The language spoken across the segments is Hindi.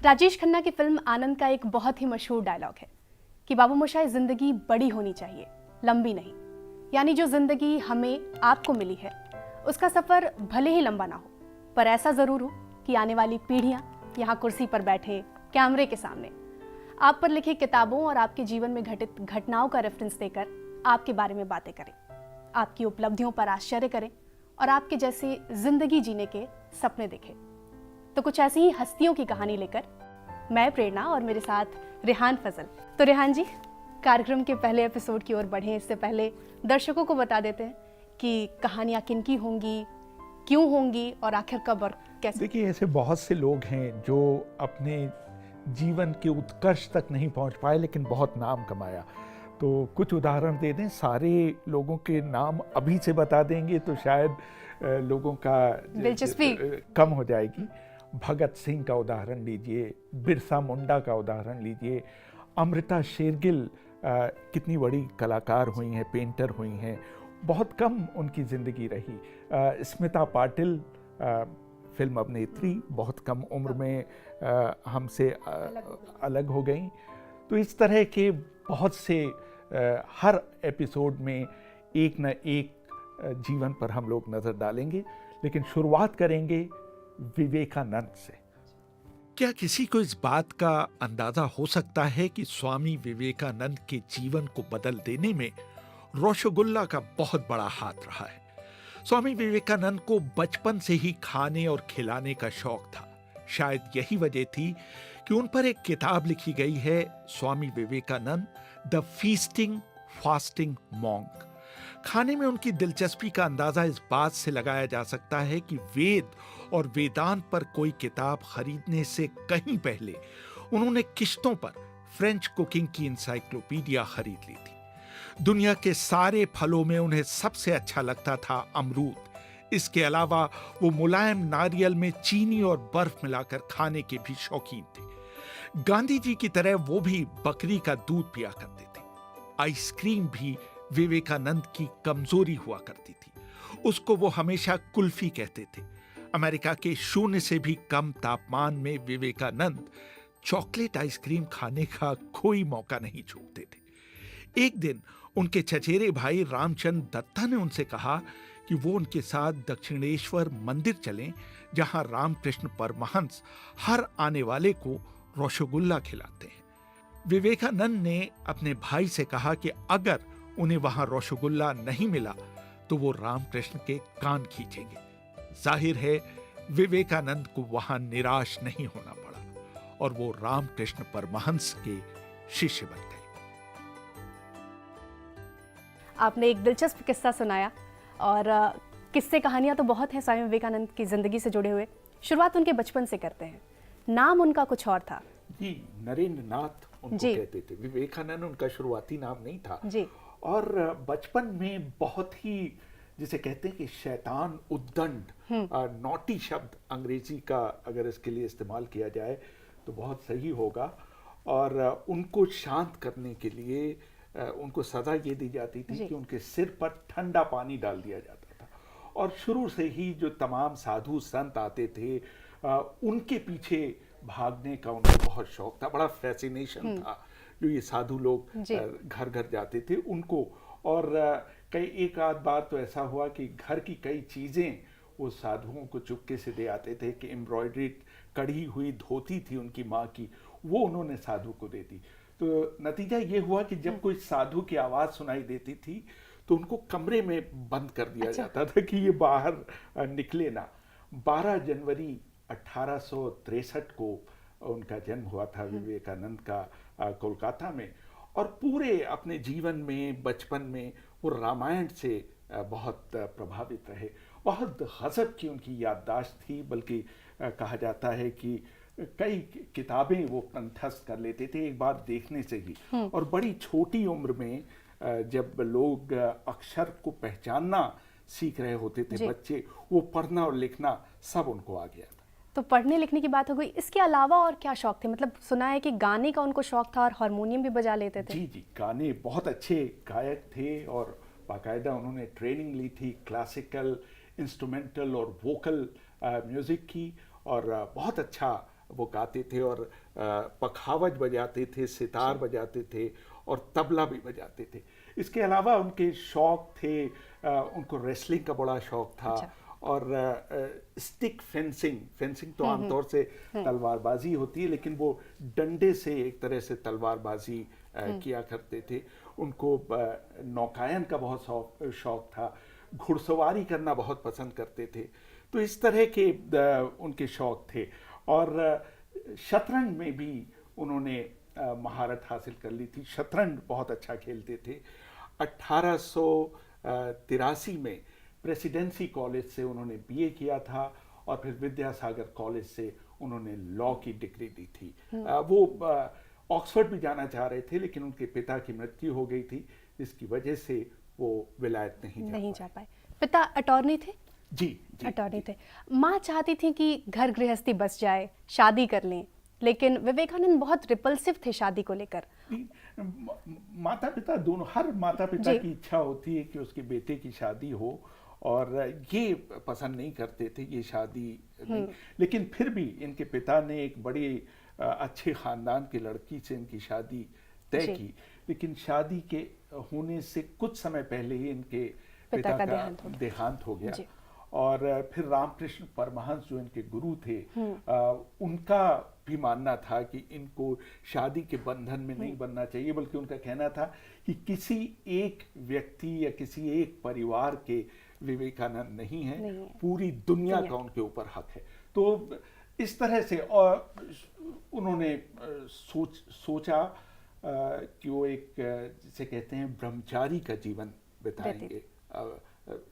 राजेश खन्ना की फिल्म आनंद का एक बहुत ही मशहूर डायलॉग है कि बाबू मोशाय, जिंदगी बड़ी होनी चाहिए, लंबी नहीं। यानी जो जिंदगी हमें आपको मिली है उसका सफर भले ही लंबा ना हो, पर ऐसा जरूर हो कि आने वाली पीढ़ियां यहाँ कुर्सी पर बैठे कैमरे के सामने आप पर लिखी किताबों और आपके जीवन में घटित घटनाओं का रेफरेंस देकर आपके बारे में बातें करें, आपकी उपलब्धियों पर आश्चर्य करें और आपके जैसे जिंदगी जीने के सपने देखें। तो कुछ ऐसी ही हस्तियों की कहानी लेकर मैं प्रेरणा और मेरे साथ रेहान फजल। तो रेहान जी, कार्यक्रम के पहले एपिसोड की ओर बढ़ें इससे पहले दर्शकों को बता देते हैं कि कहानियां किनकी होंगी, क्यों होंगी और आखिर कब और कैसे। देखिए, ऐसे बहुत से लोग हैं जो अपने जीवन के उत्कर्ष तक नहीं पहुंच पाए लेकिन बहुत नाम कमाया। तो कुछ उदाहरण दे दें, सारे लोगों के नाम अभी से बता देंगे तो शायद लोगों का दिलचस्पी कम हो जाएगी। भगत सिंह का उदाहरण लीजिए, बिरसा मुंडा का उदाहरण लीजिए, अमृता शेरगिल कितनी बड़ी कलाकार हुई हैं, पेंटर हुई हैं, बहुत कम उनकी ज़िंदगी रही। स्मिता पाटिल फिल्म अभिनेत्री, बहुत कम उम्र में हमसे अलग हो गई। तो इस तरह के बहुत से हर एपिसोड में एक न एक जीवन पर हम लोग नज़र डालेंगे, लेकिन शुरुआत करेंगे विवेकानंद से। क्या किसी को इस बात का अंदाजा हो सकता है कि स्वामी विवेकानंद के जीवन को बदल देने में रसगुल्ला का बहुत बड़ा हाथ रहा है? स्वामी विवेकानंद को बचपन से ही खाने और खिलाने का शौक था। शायद यही वजह थी कि उन पर एक किताब लिखी गई है, Swami Vivekananda the feasting fasting monk. खाने में उनकी दिलचस्पी का अंदाजा इस बात से लगाया जा सकता है कि वेद और वेदांत पर कोई किताब खरीदने से कहीं पहले उन्होंने किश्तों पर फ्रेंच कुकिंग की इंसाइक्लोपीडिया खरीद ली थी। दुनिया के सारे फलों में उन्हें सबसे अच्छा लगता था अमरूद। इसके अलावा वो मुलायम नारियल में चीनी और बर्फ मिलाकर खाने के भी शौकीन थे। गांधी जी की तरह वो भी बकरी का दूध पिया करते थे। आइसक्रीम भी विवेकानंद की कमजोरी हुआ करती थी। उसको वो हमेशा कुल्फी कहते थे। अमेरिका के 0 से भी कम तापमान में विवेकानंद चॉकलेट आइसक्रीम खाने का कोई मौका नहीं छोड़ते थे। एक दिन उनके चचेरे भाई रामचंद्र दत्ता ने उनसे कहा कि वो उनके साथ दक्षिणेश्वर मंदिर चलें, जहां रामकृष्ण परमहंस हर आने वाले को रसगुल्ला खिलाते हैं। विवेकानंद ने अपने भाई से कहा कि अगर उन्हें वहां रसगुल्ला नहीं मिला तो वो रामकृष्ण के कान खींचेंगे। जाहिर है विवेकानंद को वहां निराश नहीं होना पड़ा और वो रामकृष्ण परमहंस के शिष्य बन गए। आपने एक दिलचस्प किस्सा सुनाया और किस्से कहानियां तो बहुत हैं स्वामी विवेकानंद की जिंदगी से जुड़े हुए। शुरुआत उनके बचपन से करते हैं। नाम उनका कुछ और था जी, नरेंद्र नाथ उनको कहते थे। विवेकानंद उनका शुरुआती नाम नहीं था जी। और बचपन में बहुत ही, जिसे कहते हैं कि शैतान उद्दंड, नॉटी शब्द अंग्रेजी का अगर इसके लिए इस्तेमाल किया जाए तो बहुत सही होगा। और उनको शांत करने के लिए उनको सजा ये दी जाती थी कि उनके सिर पर ठंडा पानी डाल दिया जाता था। और शुरू से ही जो तमाम साधु संत आते थे उनके पीछे भागने का उनको बहुत शौक था, बड़ा फैसिनेशन था। जो ये साधु लोग घर घर जाते थे उनको, और कई एक आध बार तो ऐसा हुआ कि घर की कई चीज़ें वो साधुओं को चुपके से दे आते थे कि एम्ब्रॉयडरी कढ़ी हुई धोती थी उनकी माँ की, वो उन्होंने साधु को दे दी। तो नतीजा ये हुआ कि जब कोई साधु की आवाज़ सुनाई देती थी तो उनको कमरे में बंद कर दिया जाता था कि ये बाहर निकले ना। 12 जनवरी 1863 को उनका जन्म हुआ था विवेकानंद का कोलकाता में। और पूरे अपने जीवन में, बचपन में वो रामायण से बहुत प्रभावित रहे। बहुत गजब की उनकी याददाश्त थी, बल्कि कहा जाता है कि कई किताबें वो कंठस्थ कर लेते थे एक बार देखने से ही। और बड़ी छोटी उम्र में जब लोग अक्षर को पहचानना सीख रहे होते थे बच्चे, वो पढ़ना और लिखना सब उनको आ गया था। तो पढ़ने लिखने की बात हो गई, इसके अलावा और क्या शौक थे? मतलब सुना है कि गाने का उनको शौक था और हारमोनियम भी बजा लेते थे। जी जी, गाने, बहुत अच्छे गायक थे और बाकायदा उन्होंने ट्रेनिंग ली थी क्लासिकल, इंस्ट्रूमेंटल और वोकल म्यूज़िक की, और बहुत अच्छा वो गाते थे, और पखावज बजाते थे, सितार बजाते थे, और तबला भी बजाते थे। इसके अलावा उनके शौक थे, उनको रेसलिंग का बड़ा शौक था, और स्टिक फेंसिंग तो आमतौर से तलवारबाजी होती है, लेकिन वो डंडे से एक तरह से तलवारबाजी किया करते थे। उनको नौकायन का बहुत शौक था, घुड़सवारी करना बहुत पसंद करते थे। तो इस तरह के उनके शौक थे, और शतरंज में भी उन्होंने महारत हासिल कर ली थी। शतरंज बहुत अच्छा खेलते थे। 1883 में प्रेसिडेंसी कॉलेज से उन्होंने बीए किया था, और फिर विद्यासागर कॉलेज से उन्होंने लॉ की डिग्री ली थी। वो ऑक्सफोर्ड भी जाना चाह रहे थे, लेकिन उनके पिता की मृत्यु हो गई थी, जिसकी वजह से वो विलायत नहीं जा पाए। पिता अटॉर्नी थे? जी अटॉर्नी थे। माँ चाहती थी कि घर गृहस्थी बस जाए, शादी कर लें, लेकिन विवेकानंद बहुत रिपल्सिव थे शादी को लेकर। माता पिता दोनों, हर माता पिता की इच्छा होती है कि उसके बेटे की शादी हो, और ये पसंद नहीं करते थे ये शादी नहीं। लेकिन फिर भी इनके पिता ने एक बड़ी अच्छे खानदान की लड़की से इनकी शादी तय की, लेकिन शादी के होने से कुछ समय पहले ही इनके पिता का देहांत हो गया। और फिर रामकृष्ण परमहंस जो इनके गुरु थे, उनका भी मानना था कि इनको शादी के बंधन में नहीं बनना चाहिए, बल्कि उनका कहना था कि किसी एक व्यक्ति या किसी एक परिवार के विवेकानंद नहीं है, पूरी दुनिया का उनके ऊपर हक है। तो इस तरह से उन्होंने सोचा कि वो एक, जिसे कहते हैं, ब्रह्मचारी का जीवन बिताएंगे।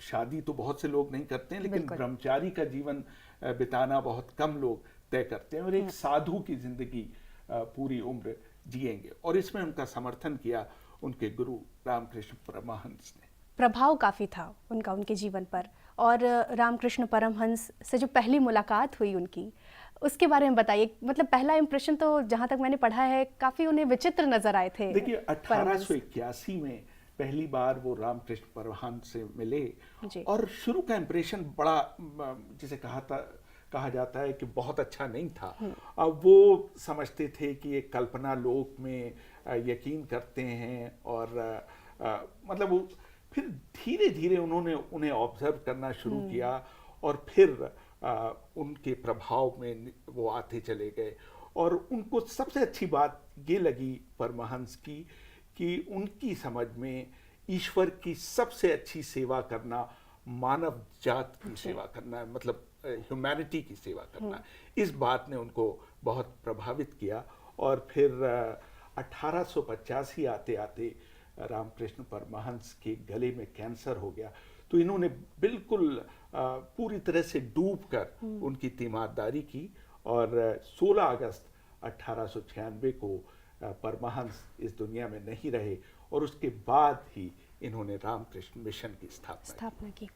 शादी तो बहुत से लोग नहीं करते हैं, लेकिन ब्रह्मचारी का जीवन बिताना बहुत कम लोग तय करते हैं, और एक साधु की जिंदगी पूरी उम्र जिएंगे। और इसमें उनका समर्थन किया उनके गुरु रामकृष्ण परमहंस ने। प्रभाव काफ़ी था उनका उनके जीवन पर। और रामकृष्ण परमहंस से जो पहली मुलाकात हुई उनकी, उसके बारे में बताइए। मतलब पहला इंप्रेशन तो जहाँ तक मैंने पढ़ा है काफ़ी उन्हें विचित्र नजर आए थे। देखिए 1881 में पहली बार वो रामकृष्ण परमहंस से मिले, और शुरू का इंप्रेशन बड़ा, जिसे कहा जाता है कि बहुत अच्छा नहीं था। अब वो समझते थे कि ये कल्पना लोक में यकीन करते हैं, और मतलब वो फिर धीरे धीरे उन्होंने उन्हें ऑब्जर्व करना शुरू किया, और फिर उनके प्रभाव में वो आते चले गए। और उनको सबसे अच्छी बात ये लगी परमहंस की कि उनकी समझ में ईश्वर की सबसे अच्छी सेवा करना मानव जात की सेवा करना है, मतलब ह्यूमैनिटी की सेवा करना। इस बात ने उनको बहुत प्रभावित किया। और फिर 1885 आते आते रामकृष्ण परमहंस के गले में कैंसर हो गया। तो इन्होंने बिल्कुल पूरी तरह से डूबकर उनकी तीमारदारी की, और 16 अगस्त 1896 को परमहंस इस दुनिया में नहीं रहे, और उसके बाद ही इन्होंने रामकृष्ण मिशन की स्थापना की।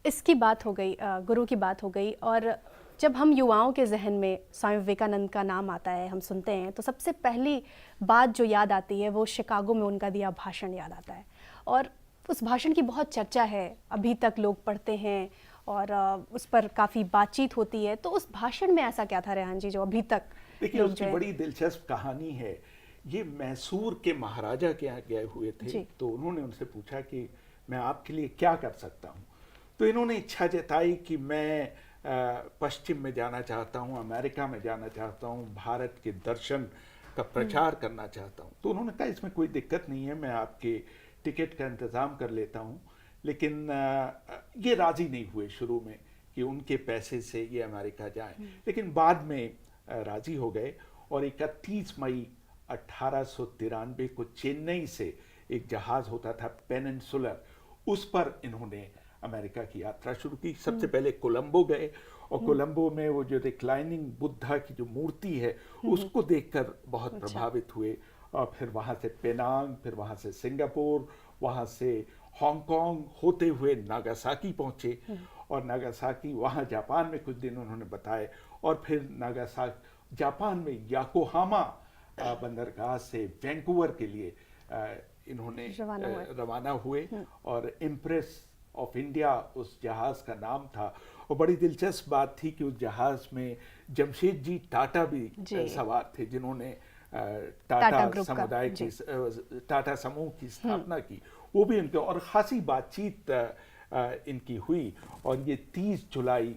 इसकी बात हो गई, गुरु की बात हो गई। और जब हम युवाओं के जहन में स्वामी विवेकानंद का नाम आता है, हम सुनते हैं, तो सबसे पहली बात जो याद आती है वो शिकागो में उनका दिया भाषण याद आता है। और उस भाषण की बहुत चर्चा है, अभी तक लोग पढ़ते हैं, और उस पर काफ़ी बातचीत होती है। तो उस भाषण में ऐसा क्या था रेहान जी जो अभी तक? देखिए उसकी बड़ी दिलचस्प कहानी है। ये मैसूर के महाराजा के यहाँ गए हुए थे, तो उन्होंने उनसे पूछा कि मैं आपके लिए क्या कर सकता हूँ। तो इन्होंने इच्छा जताई कि मैं पश्चिम में जाना चाहता हूँ, अमेरिका में जाना चाहता हूँ, भारत के दर्शन का प्रचार करना चाहता हूँ। तो उन्होंने कहा इसमें कोई दिक्कत नहीं है, मैं आपके टिकट का इंतज़ाम कर लेता हूँ। लेकिन ये राज़ी नहीं हुए शुरू में कि उनके पैसे से ये अमेरिका जाएं, लेकिन बाद में राज़ी हो गए। और 31 मई 1893 को चेन्नई से एक जहाज़ होता था पेनिनसुलर, उस पर इन्होंने अमेरिका की यात्रा शुरू की। सबसे पहले कोलंबो गए, और कोलंबो में वो जो रिक्लाइनिंग बुद्धा की जो मूर्ति है उसको देखकर बहुत प्रभावित हुए। और फिर वहाँ से पेनांग, फिर वहाँ से सिंगापुर, वहाँ से हांगकांग होते हुए नागासाकी पहुँचे। और नागासाकी, वहाँ जापान में कुछ दिन उन्होंने बताए, और फिर जापान में याकोहामा बंदरगाह से वैंकूवर के लिए इन्होंने रवाना हुए। रवाना हुए और इम्प्रेस ऑफ इंडिया उस जहाज़ का नाम था। और बड़ी दिलचस्प बात थी कि उस जहाज़ में जमशेदजी टाटा भी सवार थे, जिन्होंने टाटा ग्रुप का, समुदाय की टाटा समूह की स्थापना की। वो भी उनके और खासी बातचीत इनकी हुई। और ये 30 जुलाई